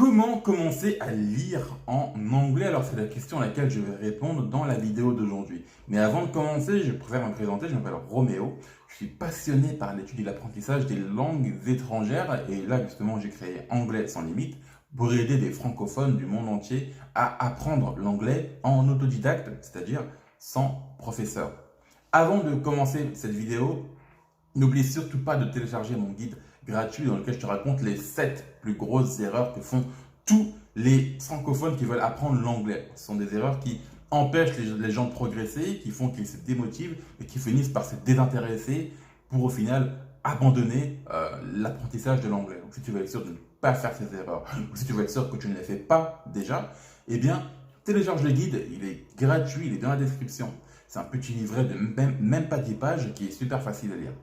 Comment commencer à lire en anglais? Alors, c'est la question à laquelle je vais répondre dans la vidéo d'aujourd'hui. Mais avant de commencer, je préfère me présenter. Je m'appelle Roméo. Je suis passionné par l'étude et l'apprentissage des langues étrangères. Et là, justement, j'ai créé Anglais sans limite pour aider des francophones du monde entier à apprendre l'anglais en autodidacte, c'est-à-dire sans professeur. Avant de commencer cette vidéo, n'oublie surtout pas de télécharger mon guide gratuit dans lequel je te raconte les 7 plus grosses erreurs que font tous les francophones qui veulent apprendre l'anglais. Ce sont des erreurs qui empêchent les gens de progresser, qui font qu'ils se démotivent et qui finissent par se désintéresser pour au final abandonner l'apprentissage de l'anglais. Donc si tu veux être sûr de ne pas faire ces erreurs, ou si tu veux être sûr que tu ne les fais pas déjà, eh bien télécharge le guide, il est gratuit, il est dans la description. C'est un petit livret de même pas 10 pages qui est super facile à lire.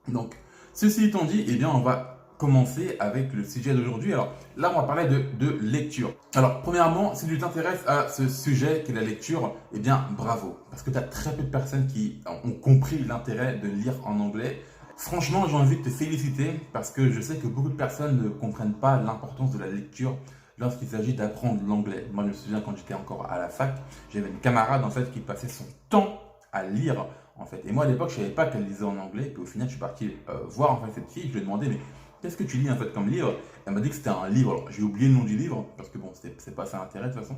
Donc, ceci étant dit, eh bien, on va commencer avec le sujet d'aujourd'hui. Alors là, on va parler de lecture. Alors, premièrement, si tu t'intéresses à ce sujet qu'est la lecture, eh bien, bravo. Parce que tu as très peu de personnes qui ont compris l'intérêt de lire en anglais. Franchement, j'ai envie de te féliciter parce que je sais que beaucoup de personnes ne comprennent pas l'importance de la lecture lorsqu'il s'agit d'apprendre l'anglais. Moi, je me souviens quand j'étais encore à la fac, j'avais une camarade en fait qui passait son temps à lire en fait. Et moi à l'époque, je ne savais pas qu'elle lisait en anglais. Puis au final, je suis parti voir en fait cette fille. Je lui ai demandé, mais qu'est-ce que tu lis en fait comme livre? Elle m'a dit que c'était un livre. Alors j'ai oublié le nom du livre parce que bon, c'est pas ça l'intérêt de toute façon.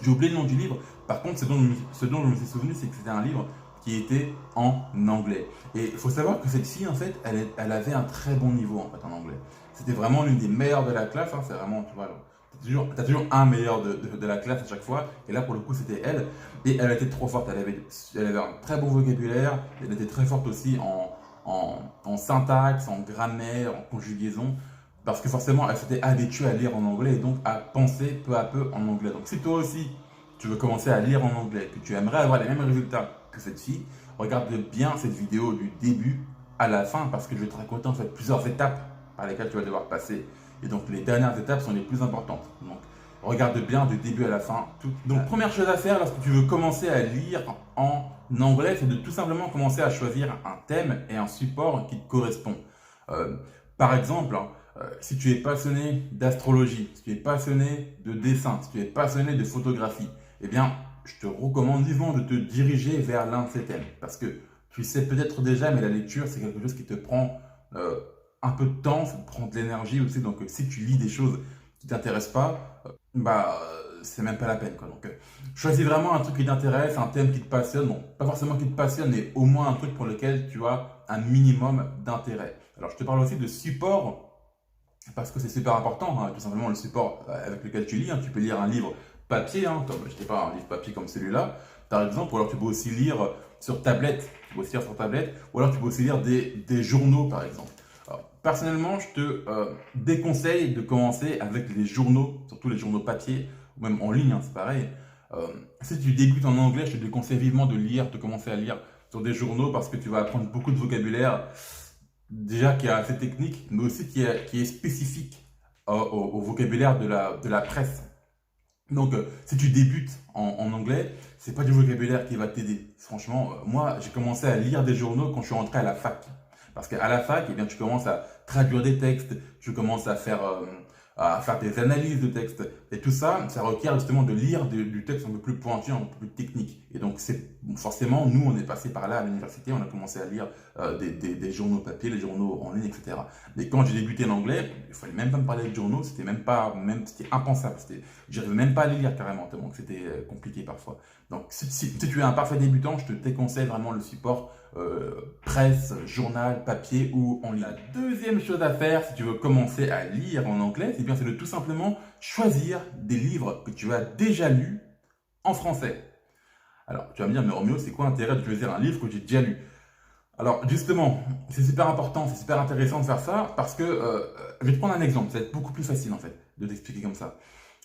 J'ai oublié le nom du livre. Par contre, ce dont je me suis souvenu, c'est que c'était un livre qui était en anglais. Et il faut savoir que cette fille, en fait, elle avait un très bon niveau en fait en anglais. C'était vraiment l'une des meilleures de la classe. Hein. C'est vraiment, tu vois, t'as toujours un meilleur de la classe à chaque fois. Et là, pour le coup, c'était elle. Et elle était trop forte. Elle avait un très bon vocabulaire. Elle était très forte aussi en syntaxe, en grammaire, en conjugaison. Parce que forcément, elle s'était habituée à lire en anglais et donc à penser peu à peu en anglais. Donc si toi aussi, tu veux commencer à lire en anglais, que tu aimerais avoir les mêmes résultats que cette fille, regarde bien cette vidéo du début à la fin parce que je vais te raconter en fait plusieurs étapes par lesquelles tu vas devoir passer. Et donc les dernières étapes sont les plus importantes. Donc regarde bien du début à la fin. Donc première chose à faire lorsque tu veux commencer à lire en anglais, c'est de tout simplement commencer à choisir un thème et un support qui te correspond. Par exemple, si tu es passionné d'astrologie, si tu es passionné de dessin, si tu es passionné de photographie, eh bien, je te recommande vivement de te diriger vers l'un de ces thèmes. Parce que tu sais peut-être déjà, mais la lecture, c'est quelque chose qui te prend un peu de temps, ça te prend de l'énergie aussi. Donc, si tu lis des choses qui ne t'intéressent pas, c'est même pas la peine, quoi. Donc, choisis vraiment un truc qui t'intéresse, un thème qui te passionne. Bon, pas forcément qui te passionne, mais au moins un truc pour lequel tu as un minimum d'intérêt. Alors, je te parle aussi de support. Parce que c'est super important, hein, tout simplement le support avec lequel tu lis. Hein. Tu peux lire un livre papier, hein, je sais pas, un livre papier comme celui-là, par exemple, ou alors tu peux aussi lire sur tablette, ou alors tu peux aussi lire des journaux, par exemple. Alors, personnellement, je te déconseille de commencer avec les journaux, surtout les journaux papier, ou même en ligne, hein, c'est pareil. Si tu débutes en anglais, je te déconseille vivement de commencer à lire sur des journaux parce que tu vas apprendre beaucoup de vocabulaire. Déjà qui est assez technique, mais aussi qui est spécifique au vocabulaire de la presse. Donc, si tu débutes en anglais, c'est pas du vocabulaire qui va t'aider. Franchement, moi, j'ai commencé à lire des journaux quand je suis rentré à la fac. Parce qu'à la fac, eh bien, tu commences à traduire des textes, tu commences à faire des analyses de textes. Et tout ça, ça requiert justement de lire du texte un peu plus pointu, un peu plus technique. Et donc, forcément, nous, on est passé par là à l'université, on a commencé à lire des journaux papier, les journaux en ligne, etc. Mais quand j'ai débuté l'anglais, il fallait même pas me parler de journaux, c'était c'était impensable. J'arrivais même pas à les lire carrément, donc c'était compliqué parfois. Donc, si tu es un parfait débutant, je te déconseille vraiment le support presse, journal, papier ou en ligne. La deuxième chose à faire si tu veux commencer à lire en anglais, c'est de tout simplement choisir des livres que tu as déjà lus en français. Alors, tu vas me dire, mais Roméo, c'est quoi l'intérêt de choisir un livre que j'ai déjà lu? Alors, justement, c'est super important, c'est super intéressant de faire ça parce que, je vais te prendre un exemple, ça va être beaucoup plus facile en fait de t'expliquer comme ça.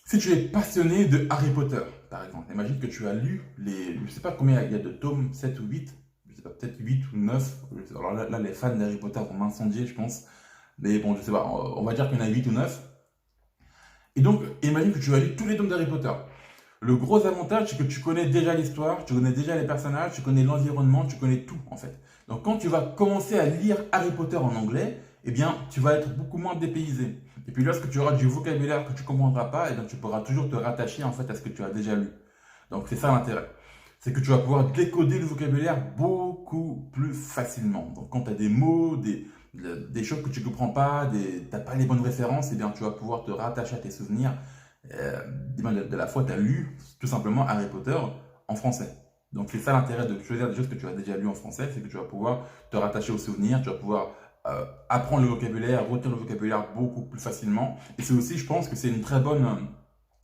Si tu es passionné de Harry Potter, par exemple, imagine que tu as lu je ne sais pas combien il y a de tomes, 7 ou 8, je sais pas, peut-être 8 ou 9. Alors là, les fans d'Harry Potter vont m'incendier, je pense. Mais bon, je sais pas, on va dire qu'il y en a 8 ou 9. Et donc, imagine que tu as lu tous les tomes d'Harry Potter. Le gros avantage, c'est que tu connais déjà l'histoire, tu connais déjà les personnages, tu connais l'environnement, tu connais tout en fait. Donc quand tu vas commencer à lire Harry Potter en anglais, eh bien, tu vas être beaucoup moins dépaysé. Et puis lorsque tu auras du vocabulaire que tu ne comprendras pas, eh bien, tu pourras toujours te rattacher en fait à ce que tu as déjà lu. Donc c'est ça l'intérêt. C'est que tu vas pouvoir décoder le vocabulaire beaucoup plus facilement. Donc quand tu as des mots, des choses que tu ne comprends pas, tu n'as pas les bonnes références, eh bien, tu vas pouvoir te rattacher à tes souvenirs. De la fois, tu as lu tout simplement Harry Potter en français. Donc c'est ça l'intérêt de choisir des choses que tu as déjà lues en français, c'est que tu vas pouvoir te rattacher aux souvenirs, tu vas pouvoir apprendre le vocabulaire, retenir le vocabulaire beaucoup plus facilement. Et c'est aussi, je pense que c'est une très bonne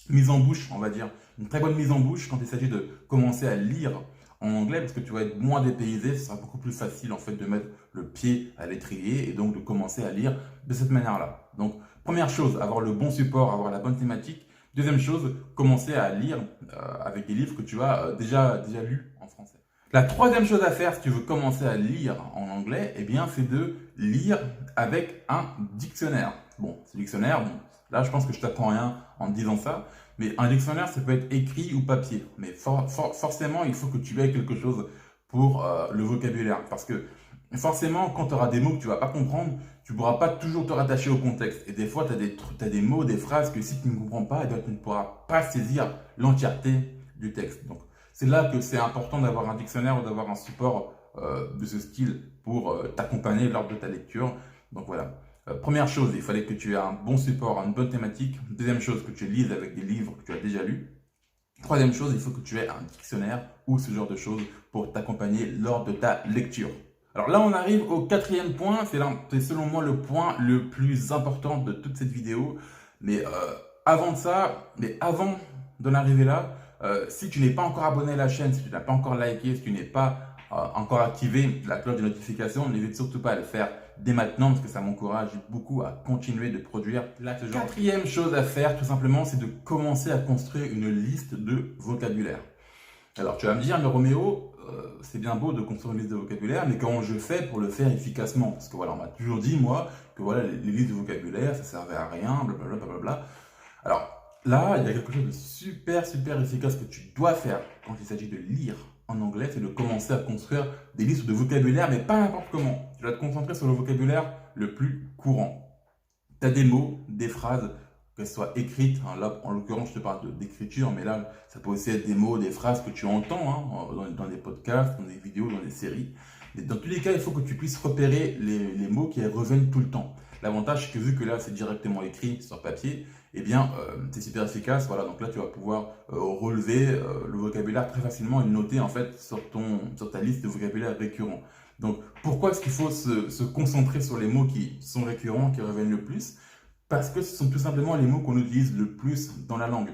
mise en bouche, on va dire, une très bonne mise en bouche quand il s'agit de commencer à lire en anglais, parce que tu vas être moins dépaysé, ce sera beaucoup plus facile en fait de mettre le pied à l'étrier et donc de commencer à lire de cette manière-là. Donc première chose, avoir le bon support, avoir la bonne thématique. Deuxième chose, commencer à lire avec des livres que tu as déjà lus en français. La troisième chose à faire si tu veux commencer à lire en anglais, eh bien, c'est de lire avec un dictionnaire. Bon, ce dictionnaire, bon, là, je pense que je t'apprends rien en te disant ça, mais un dictionnaire, ça peut être écrit ou papier. Mais forcément, il faut que tu aies quelque chose pour le vocabulaire. Parce que forcément, quand tu auras des mots que tu ne vas pas comprendre, tu ne pourras pas toujours te rattacher au contexte. Et des fois, tu as des mots, des phrases que si tu ne comprends pas, eh bien, tu ne pourras pas saisir l'entièreté du texte. Donc, c'est là que c'est important d'avoir un dictionnaire ou d'avoir un support de ce style pour t'accompagner lors de ta lecture. Donc voilà. Première chose, il fallait que tu aies un bon support, une bonne thématique. Deuxième chose, que tu lises avec des livres que tu as déjà lus. Troisième chose, il faut que tu aies un dictionnaire ou ce genre de choses pour t'accompagner lors de ta lecture. Alors là, on arrive au quatrième point. C'est selon moi le point le plus important de toute cette vidéo. Mais avant d'en arriver là, si tu n'es pas encore abonné à la chaîne, si tu n'as pas encore liké, si tu n'es pas encore activé la cloche de notification, n'hésite surtout pas à le faire dès maintenant parce que ça m'encourage beaucoup à continuer de produire ce genre. Quatrième chose à faire, tout simplement, c'est de commencer à construire une liste de vocabulaire. Alors tu vas me dire, mais Roméo, c'est bien beau de construire une liste de vocabulaire, mais comment je fais pour le faire efficacement? Parce que voilà, on m'a toujours dit, moi, que voilà, les listes de vocabulaire, ça servait à rien, blablabla, blablabla. Alors là, il y a quelque chose de super efficace que tu dois faire quand il s'agit de lire en anglais, c'est de commencer à construire des listes de vocabulaire, mais pas n'importe comment. Tu vas te concentrer sur le vocabulaire le plus courant. Tu as des mots, des phrases, qu'elles soient écrites, hein, là en l'occurrence je te parle d'écriture, mais là ça peut aussi être des mots, des phrases que tu entends dans des podcasts, dans des vidéos, dans des séries. Mais dans tous les cas, il faut que tu puisses repérer les mots qui reviennent tout le temps. L'avantage, c'est que vu que là c'est directement écrit sur papier, eh bien c'est super efficace. Voilà, donc là tu vas pouvoir relever le vocabulaire très facilement et le noter en fait sur ta liste de vocabulaire récurrent. Donc pourquoi est-ce qu'il faut se concentrer sur les mots qui sont récurrents, qui reviennent le plus? Parce que ce sont tout simplement les mots qu'on utilise le plus dans la langue.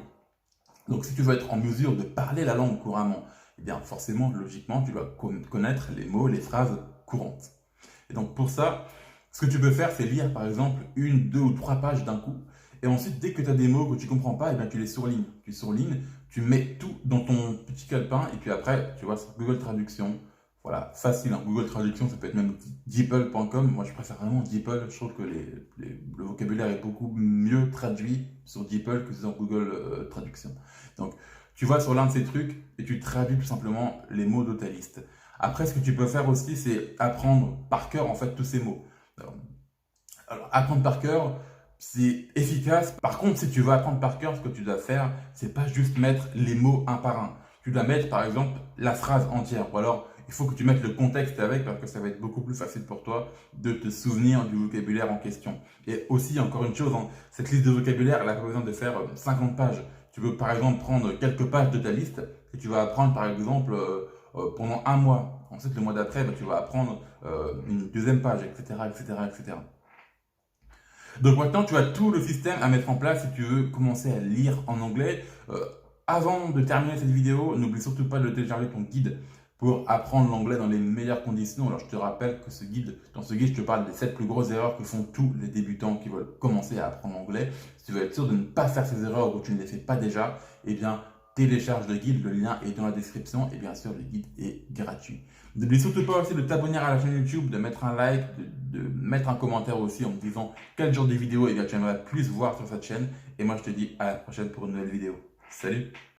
Donc si tu veux être en mesure de parler la langue couramment, eh bien forcément, logiquement, tu dois connaître les mots, les phrases courantes. Et donc pour ça, ce que tu peux faire, c'est lire par exemple 1, 2 ou 3 pages d'un coup. Et ensuite, dès que tu as des mots que tu ne comprends pas, eh bien, tu les surlignes. Tu surlignes, tu mets tout dans ton petit calepin et puis après, tu vois, sur Google Traduction. Voilà, facile, hein. Google Traduction, ça peut être même DeepL.com. Moi, je préfère vraiment DeepL. Je trouve que le vocabulaire est beaucoup mieux traduit sur DeepL que sur Google Traduction. Donc, tu vas sur l'un de ces trucs et tu traduis tout simplement les mots de ta liste. Après, ce que tu peux faire aussi, c'est apprendre par cœur, en fait, tous ces mots. Alors apprendre par cœur, c'est efficace. Par contre, si tu veux apprendre par cœur, ce que tu dois faire, c'est pas juste mettre les mots un par un. Tu dois mettre, par exemple, la phrase entière. Ou alors, il faut que tu mettes le contexte avec parce que ça va être beaucoup plus facile pour toi de te souvenir du vocabulaire en question. Et aussi, encore une chose, hein, cette liste de vocabulaire, elle n'a pas besoin de faire 50 pages. Tu peux, par exemple, prendre quelques pages de ta liste et tu vas apprendre, par exemple, pendant un mois. Ensuite, le mois d'après, bah, tu vas apprendre une deuxième page, etc., etc., etc. Donc maintenant, tu as tout le système à mettre en place si tu veux commencer à lire en anglais. Avant de terminer cette vidéo, n'oublie surtout pas de télécharger ton guide pour apprendre l'anglais dans les meilleures conditions. Alors je te rappelle que dans ce guide, je te parle des 7 plus grosses erreurs que font tous les débutants qui veulent commencer à apprendre l'anglais. Si tu veux être sûr de ne pas faire ces erreurs ou que tu ne les fais pas déjà, eh bien télécharge le guide, le lien est dans la description et bien sûr le guide est gratuit. N'oublie surtout pas aussi de t'abonner à la chaîne YouTube, de mettre un like, de mettre un commentaire aussi en me disant quel genre de vidéo tu aimerais plus voir sur cette chaîne. Et moi je te dis à la prochaine pour une nouvelle vidéo. Salut!